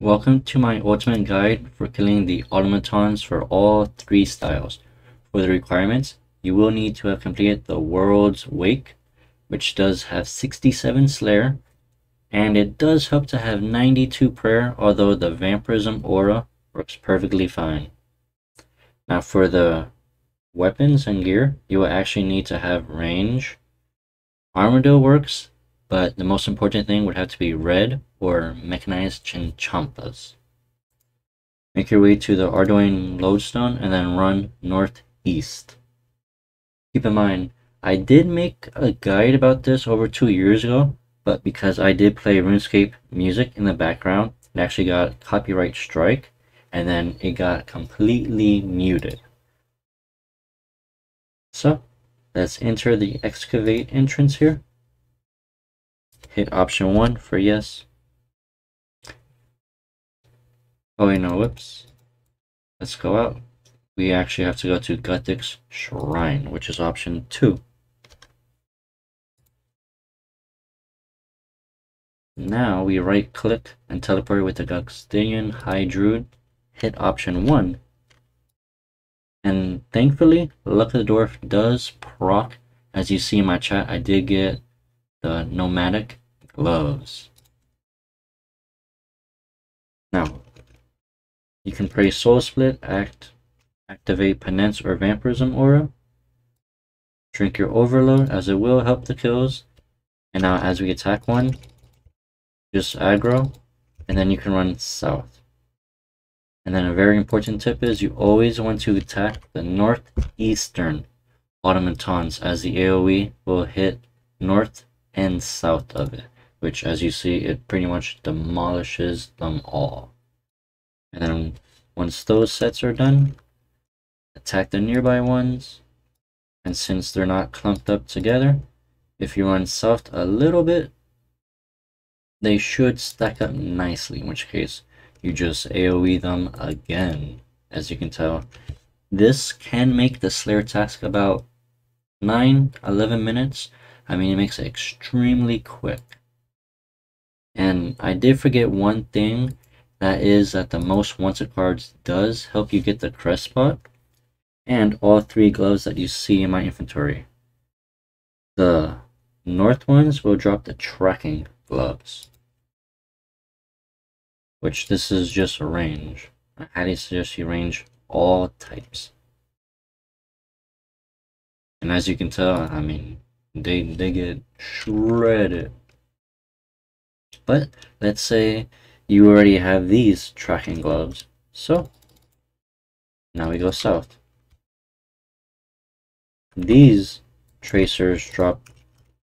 Welcome to my ultimate guide for killing the automatons for all three styles. For the requirements, you will need to have completed the World's Wake, which does have 67 Slayer, and it does help to have 92 Prayer, although the Vampirism Aura works perfectly fine. Now for the weapons and gear, you will actually need to have range. Armadillo works, but the most important thing would have to be red or mechanized chinchompas. Make your way to the Arduino lodestone and then run northeast. Keep in mind, I did make a guide about this over 2 years ago, but because I did play RuneScape music in the background, it actually got copyright strike, and then it got completely muted. So, let's enter the excavate entrance here. Hit option 1 for yes. Oh wait, no, whoops. Let's go out. We actually have to go to Guthic's Shrine, which is option 2. Now we right click and teleport with the Guxtinian High Druid. Hit option 1. And thankfully, Luck of the Dwarf does proc. As you see in my chat, I did get the Pneumatic gloves. Now, you can pray Soul Split, activate Penance or Vampirism Aura. Drink your Overload, as it will help the kills. And now as we attack one, just aggro, and then you can run south. And then a very important tip is you always want to attack the northeastern automatons, as the AoE will hit north and south of it, which as you see, it pretty much demolishes them all. And then once those sets are done, attack the nearby ones, and since they're not clumped up together, if you run south a little bit, they should stack up nicely, in which case you just AoE them again. As you can tell, this can make the Slayer task about 9-11 minutes. I mean, it makes it extremely quick. And I did forget one thing, that is that the most wanted cards does help you get the crest spot, and all 3 gloves that you see in my inventory. The north ones will drop the tracking gloves, which this is just a range. I highly suggest you range all types. And as you can tell, I mean, they get shredded. But let's say you already have these tracking gloves, so now we go south. These tracers drop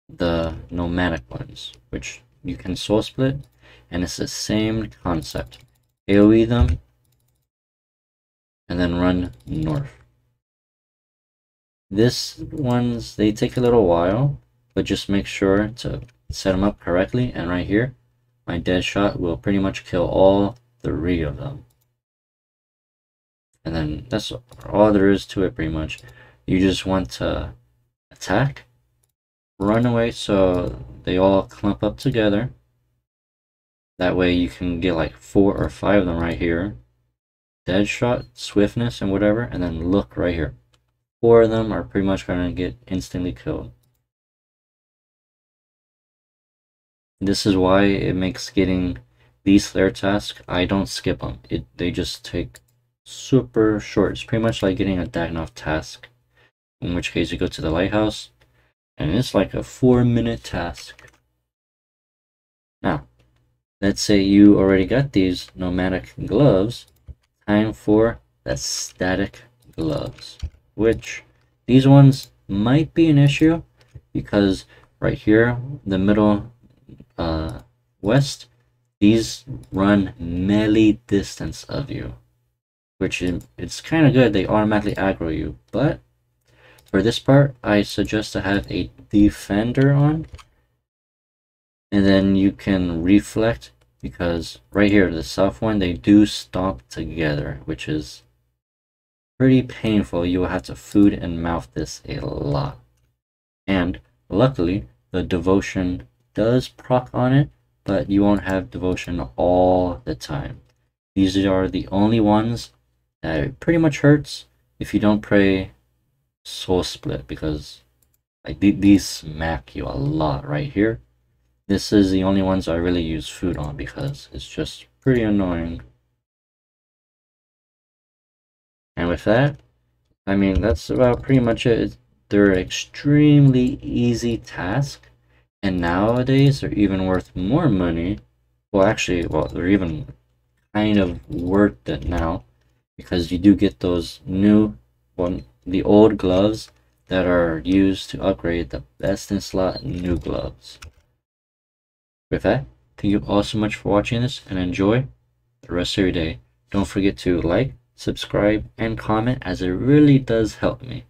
the Pneumatic ones, which you can soul split, and it's the same concept. AoE them and then run north. This ones, they take a little while, but just make sure to set them up correctly. And right here, my dead shot will pretty much kill all 3 of them. And then that's all there is to it pretty much. You just want to attack, run away so they all clump up together. That way you can get like 4 or 5 of them right here. Dead shot, swiftness, and whatever, and then look right here. 4 of them are pretty much going to get instantly killed. This is why it makes getting these Slayer tasks, I don't skip them. They just take super short. It's pretty much like getting a Dagnov task, in which case you go to the lighthouse, and it's like a 4-minute task. Now, let's say you already got these Pneumatic gloves. Time for the static gloves, which these ones might be an issue because right here, the middle west, these run melee distance of you, which it's kind of good. They automatically aggro you, but for this part, I suggest to have a defender on, and then you can reflect, because right here, the south one, they do stomp together, which is pretty painful. You will have to food and mouth this a lot. And luckily, the devotion does proc on it, but you won't have devotion all the time. These are the only ones that pretty much hurts if you don't pray Soul Split, because like these smack you a lot right here. This is the only ones I really use food on because it's just pretty annoying. And with that, I mean, that's about pretty much it. They're extremely easy task, and nowadays they're even worth more money. Well, actually, they're even kind of worth it now, because you do get those new, the old gloves that are used to upgrade the best in slot new gloves. With that, thank you all so much for watching this, and enjoy the rest of your day. Don't forget to like, subscribe, and comment, as it really does help me.